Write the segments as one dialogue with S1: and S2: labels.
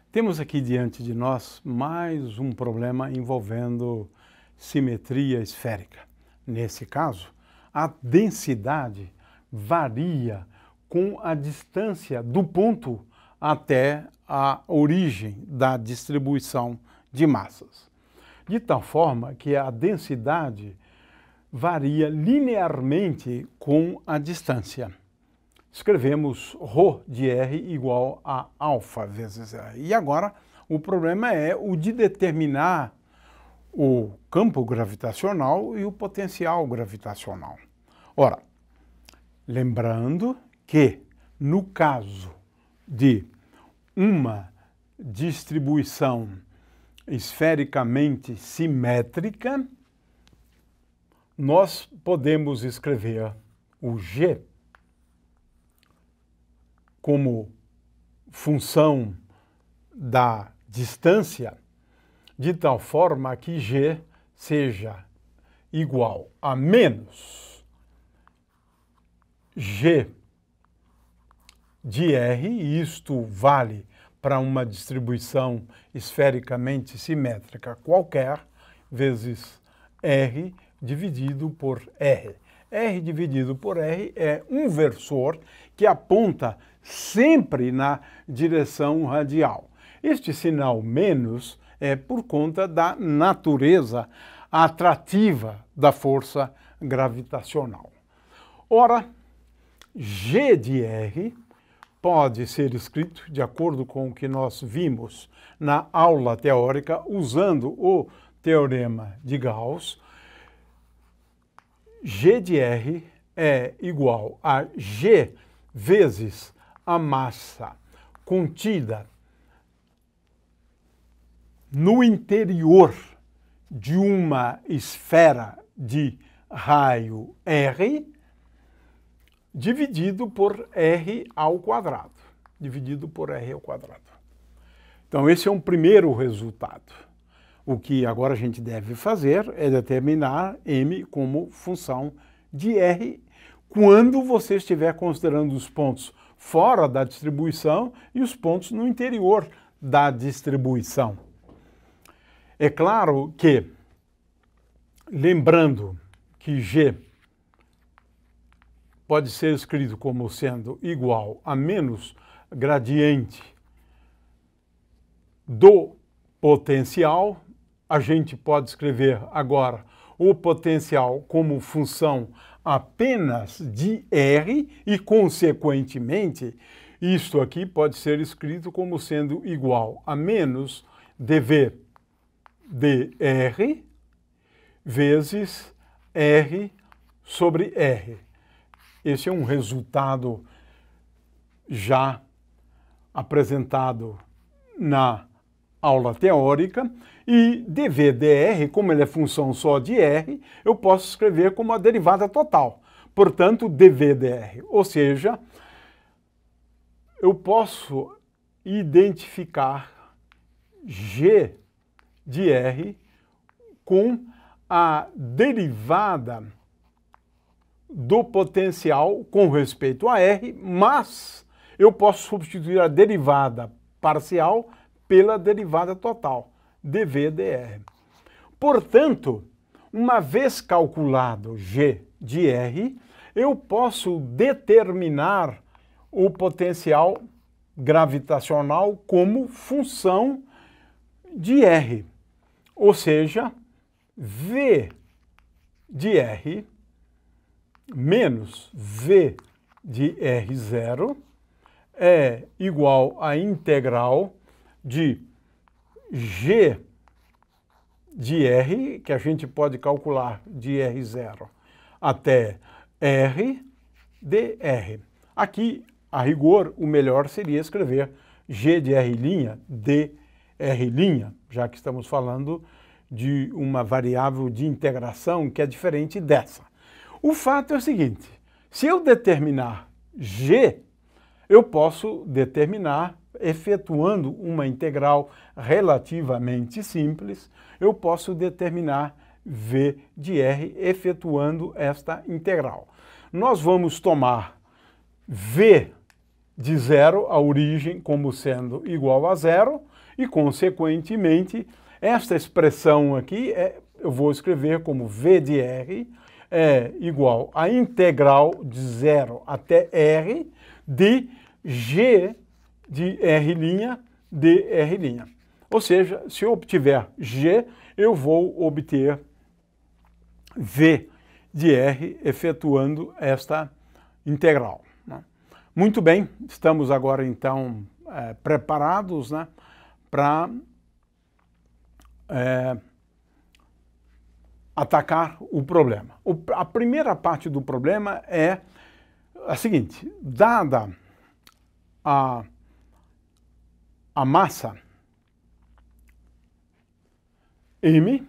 S1: Temos aqui diante de nós mais um problema envolvendo simetria esférica. Nesse caso, a densidade varia com a distância do ponto até a origem da distribuição de massas. De tal forma que a densidade varia linearmente com a distância. Escrevemos ρ de R igual a alfa vezes R. E agora o problema é o de determinar o campo gravitacional e o potencial gravitacional. Ora, lembrando que no caso de uma distribuição esfericamente simétrica, nós podemos escrever o G como função da distância, de tal forma que G seja igual a menos G de R, e isto vale para uma distribuição esfericamente simétrica qualquer, vezes R dividido por R. R dividido por R é um versor que aponta sempre na direção radial. Este sinal menos é por conta da natureza atrativa da força gravitacional. Ora, G de R pode ser escrito de acordo com o que nós vimos na aula teórica, usando o teorema de Gauss. G de R é igual a G vezes a massa contida no interior de uma esfera de raio R, dividido por R ao quadrado. Dividido por R ao quadrado. Então, esse é um primeiro resultado. O que agora a gente deve fazer é determinar M como função de R quando você estiver considerando os pontos fora da distribuição e os pontos no interior da distribuição. É claro que, lembrando que G pode ser escrito como sendo igual a menos gradiente do potencial, a gente pode escrever agora o potencial como função apenas de R e, consequentemente, isto aqui pode ser escrito como sendo igual a menos dV de R vezes R sobre R. Esse é um resultado já apresentado na aula teórica, e dV dr, como ele é função só de R, eu posso escrever como a derivada total. Portanto, dV dr, ou seja, eu posso identificar G de R com a derivada do potencial com respeito a R, mas eu posso substituir a derivada parcial pela derivada total, dV dr. Portanto, uma vez calculado G de R, eu posso determinar o potencial gravitacional como função de R. Ou seja, V de R menos V de R0 é igual à integral de G de R, que a gente pode calcular de R0 até R de R. Aqui, a rigor, o melhor seria escrever G de R' de R', já que estamos falando de uma variável de integração que é diferente dessa. O fato é o seguinte: se eu determinar G, eu posso determinar, efetuando uma integral relativamente simples, eu posso determinar V de R efetuando esta integral. Nós vamos tomar V de zero, a origem, como sendo igual a zero, e, consequentemente, esta expressão aqui eu vou escrever como V de R é igual à integral de 0 até R de G de R' de R'. Ou seja, se eu obtiver G, eu vou obter V de R efetuando esta integral. Muito bem, estamos agora então preparados, né, para atacar o problema. A primeira parte do problema é a seguinte: dada a massa m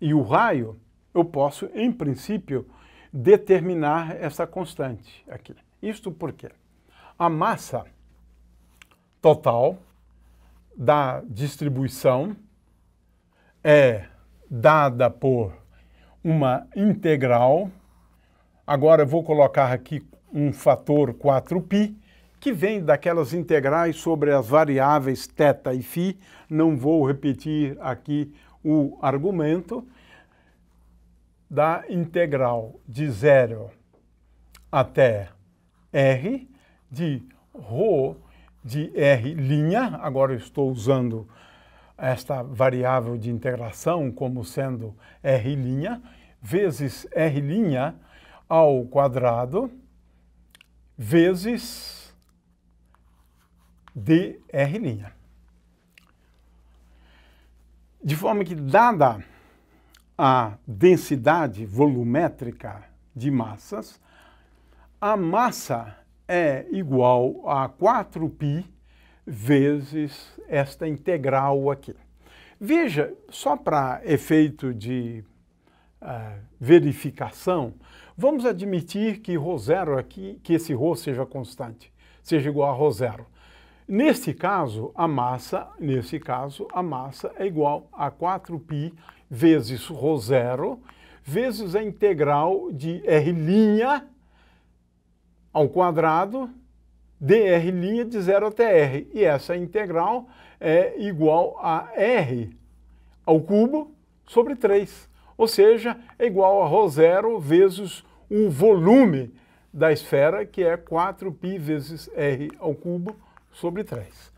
S1: e o raio, eu posso, em princípio, determinar essa constante aqui. Isto porque a massa total da distribuição é dada por uma integral. Agora eu vou colocar aqui um fator 4π, que vem daquelas integrais sobre as variáveis θ e φ. Não vou repetir aqui o argumento. Da integral de 0 até R, de ρ de R', agora eu estou usando esta variável de integração como sendo R', vezes R' ao quadrado, vezes dR'. De forma que, dada a densidade volumétrica de massas, a massa é igual a 4π vezes esta integral aqui. Veja, só para efeito de verificação, vamos admitir que ρ0 aqui, que esse ρ seja constante, seja igual a ρ0. Nesse caso, a massa é igual a 4π vezes ρ0 vezes a integral de R' ao quadrado dR' de 0 até R. E essa integral é igual a R ao cubo sobre 3. Ou seja, é igual a ρ0 vezes o volume da esfera, que é 4π vezes R ao cubo sobre 3.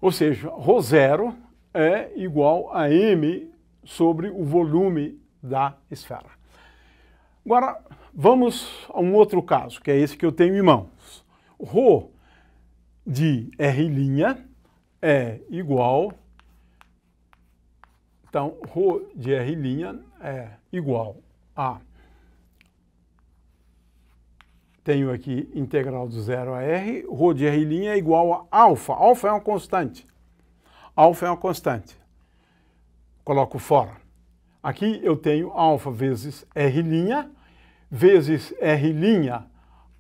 S1: Ou seja, ρ0 é igual a m sobre o volume da esfera. Agora, vamos a um outro caso, que é esse que eu tenho em mãos. Ρ de R' é igual... Então, ρ de R' é igual a... Tenho aqui integral de 0 a R. Ρ de R' é igual a alfa. Alfa é uma constante. Alfa é uma constante. Coloco fora. Aqui eu tenho alfa vezes R' vezes R'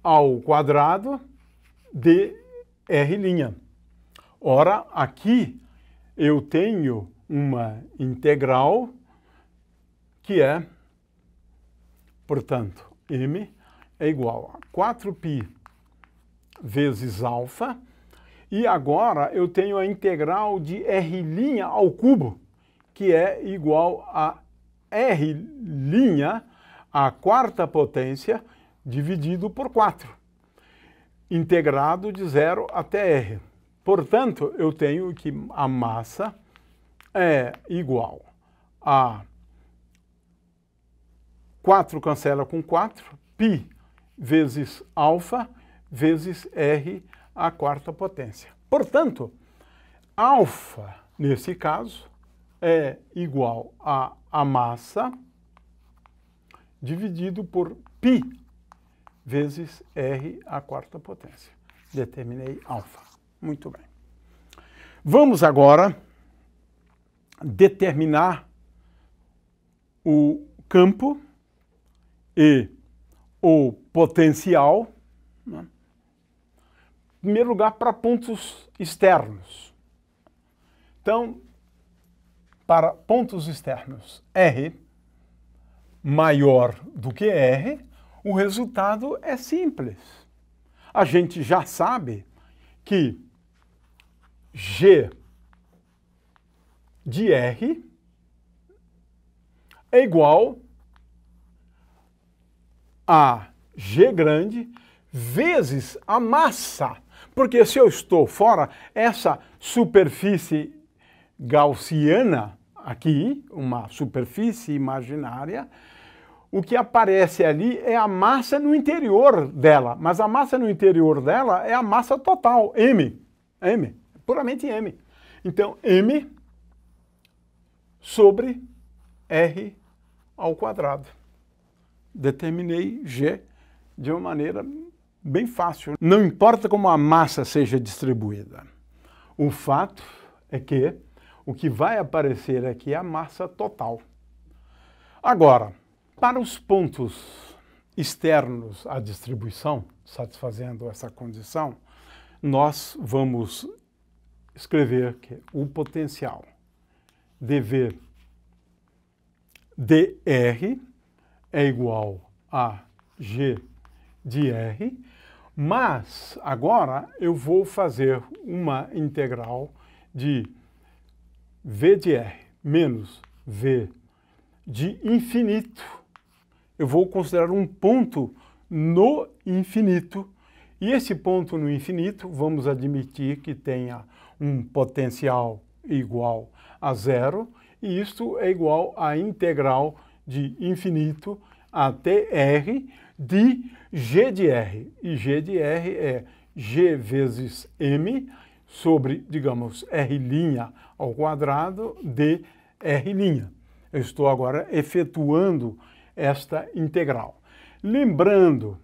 S1: ao quadrado de R'. Ora, aqui eu tenho uma integral que é, portanto, m é igual a 4π vezes alfa, e agora eu tenho a integral de R' ao cubo, que é igual a R' à quarta potência dividido por 4, integrado de 0 até R. Portanto, eu tenho que a massa é igual a 4 cancela com 4, π vezes alfa vezes R à quarta potência. Portanto, alfa, nesse caso, é igual a massa dividido por π vezes R à quarta potência. Determinei alfa. Muito bem. Vamos agora determinar o campo e o potencial, né? Em primeiro lugar, para pontos externos. Então, para pontos externos R maior do que R, o resultado é simples. A gente já sabe que G de R é igual a G grande vezes a massa. Porque se eu estou fora, essa superfície gaussiana aqui, uma superfície imaginária, o que aparece ali é a massa no interior dela. Mas a massa no interior dela é a massa total, M. M, puramente M. Então, M sobre R ao quadrado. Determinei G de uma maneira bem fácil. Não importa como a massa seja distribuída. O fato é que o que vai aparecer aqui é a massa total. Agora, para os pontos externos à distribuição, satisfazendo essa condição, nós vamos escrever que o potencial dV dr é igual a G de R, mas agora eu vou fazer uma integral de V de R menos V de infinito. Eu vou considerar um ponto no infinito, e esse ponto no infinito, vamos admitir que tenha um potencial igual a zero, e isto é igual à integral de infinito até R de G de R. E G de R é G vezes M sobre, digamos, R' ao quadrado de R'. Eu estou agora efetuando esta integral. Lembrando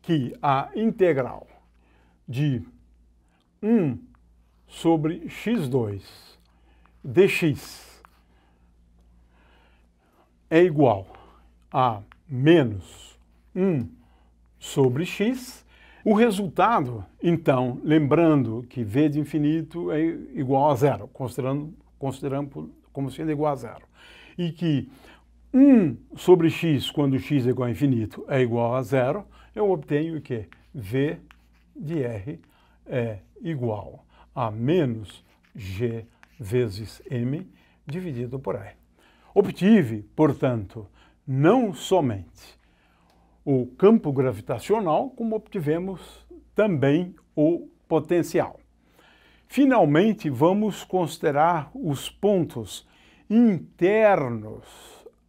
S1: que a integral de 1 sobre x2 dx é igual a menos 1 sobre x. O resultado, então, lembrando que v de infinito é igual a zero, considerando como sendo igual a zero, e que 1 sobre x, quando x é igual a infinito, é igual a zero, eu obtenho que v de r é igual a menos g vezes m dividido por r. Obtive, portanto, não somente o campo gravitacional, como obtivemos também o potencial. Finalmente, vamos considerar os pontos internos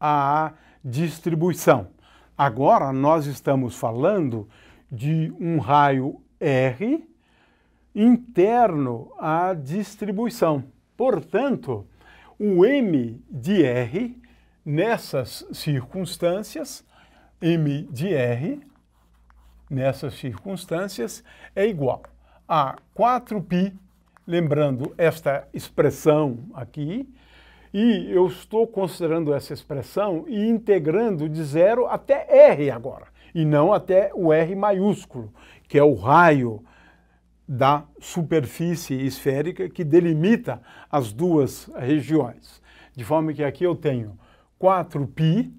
S1: à distribuição. Agora, nós estamos falando de um raio R interno à distribuição. Portanto, o M de R, nessas circunstâncias, M de R, nessas circunstâncias, é igual a 4π, lembrando esta expressão aqui, e eu estou considerando essa expressão e integrando de 0 até R agora, e não até o R maiúsculo, que é o raio da superfície esférica que delimita as duas regiões. De forma que aqui eu tenho 4π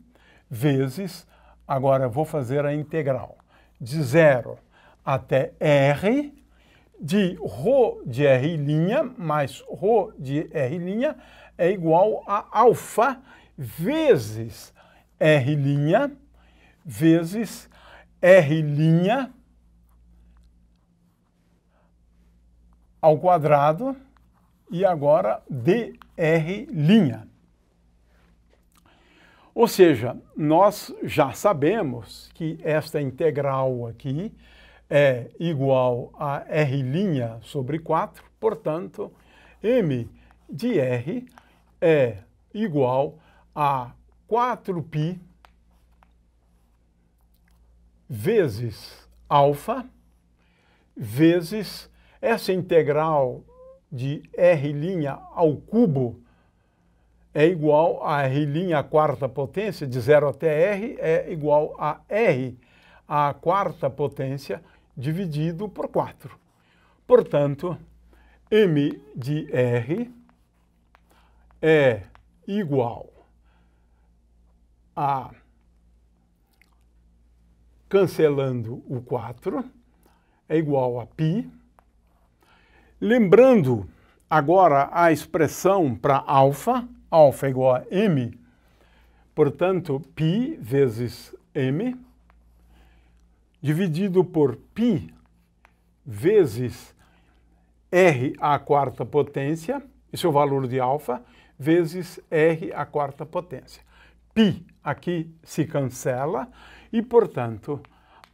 S1: vezes, agora eu vou fazer a integral, de 0 até R, de ρ de R' mais ρ de R' é igual a alfa vezes R' vezes R' ao quadrado e agora dr'. Ou seja, nós já sabemos que esta integral aqui é igual a R' sobre 4, portanto, M de R é igual a 4π vezes alfa vezes essa integral de R' ao cubo é igual a R' à quarta potência, de 0 até R, é igual a R à quarta potência dividido por 4. Portanto, M de R é igual a, cancelando o 4, é igual a π. Lembrando agora a expressão para alfa é igual a m, portanto, π vezes m, dividido por π vezes r à quarta potência, esse é o valor de alfa, vezes r à quarta potência. Π aqui se cancela e, portanto,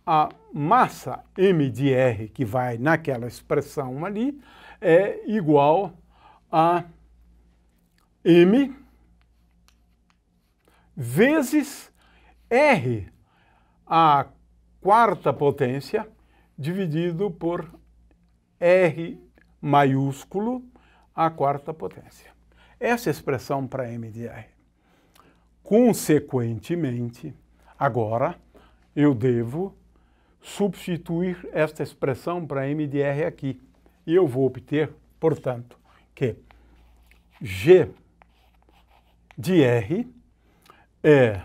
S1: a massa m de r que vai naquela expressão ali é igual a m vezes r à quarta potência dividido por r maiúsculo à quarta potência. Essa é a expressão para m de r. Consequentemente, agora eu devo substituir esta expressão para m de r aqui. E eu vou obter, portanto, que g de r é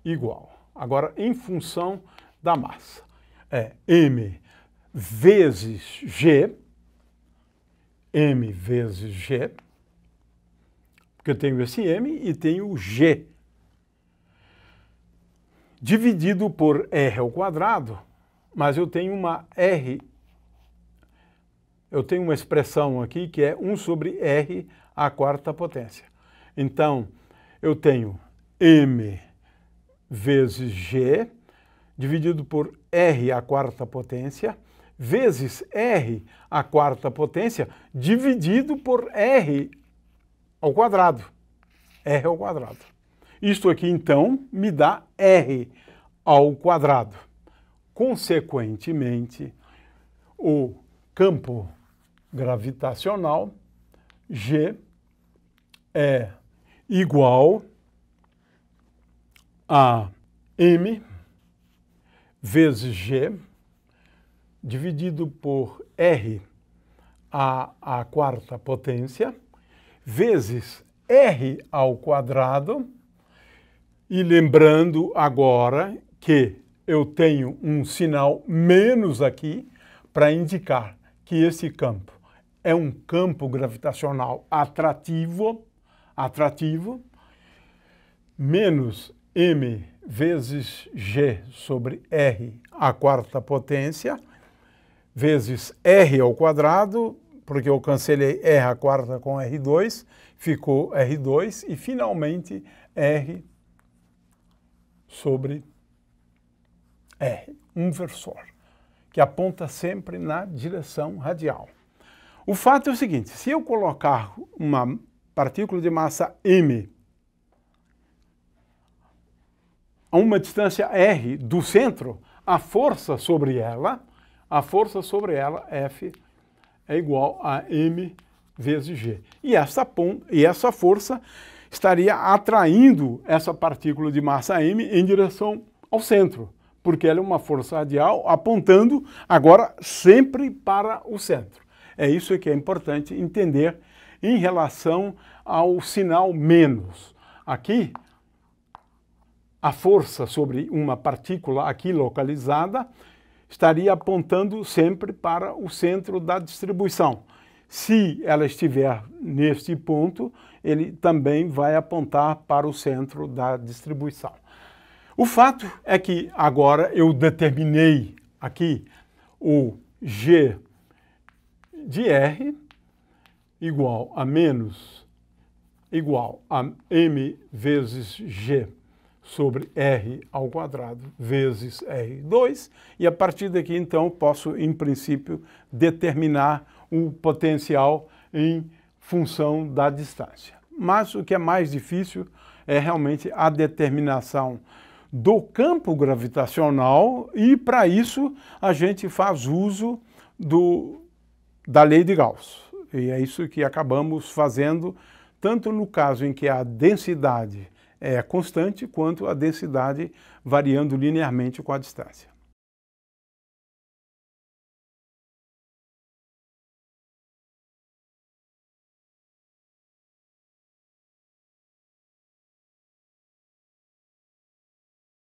S1: igual, agora em função da massa, é m vezes g, porque eu tenho esse m e tenho o g, dividido por r ao quadrado, mas eu tenho uma expressão aqui que é 1 sobre r à quarta potência. Então, eu tenho m vezes g, dividido por r à quarta potência, vezes r à quarta potência, dividido por r ao quadrado. R ao quadrado. Isto aqui, então, me dá r ao quadrado. Consequentemente, o campo gravitacional G é igual a m vezes G dividido por r à quarta potência vezes r ao quadrado. E lembrando agora que eu tenho um sinal menos aqui para indicar que esse campo é um campo gravitacional atrativo, menos m vezes g sobre r à quarta potência, vezes r ao quadrado, porque eu cancelei r à quarta com r2, ficou r2, e finalmente r sobre R, um versor, que aponta sempre na direção radial. O fato é o seguinte, se eu colocar uma partícula de massa m a uma distância r do centro, a força sobre ela, F, é igual a m vezes g. E essa força estaria atraindo essa partícula de massa m em direção ao centro, porque ela é uma força radial apontando agora sempre para o centro. É isso que é importante entender em relação ao sinal menos. Aqui, a força sobre uma partícula aqui localizada estaria apontando sempre para o centro da distribuição. Se ela estiver neste ponto, ele também vai apontar para o centro da distribuição. O fato é que agora eu determinei aqui o G de R igual a m vezes G sobre R ao quadrado vezes R2, e a partir daqui, então, posso, em princípio, determinar o potencial em função da distância. Mas o que é mais difícil é realmente a determinação do campo gravitacional, e para isso a gente faz uso da lei de Gauss. E é isso que acabamos fazendo, tanto no caso em que a densidade é constante, quanto a densidade variando linearmente com a distância.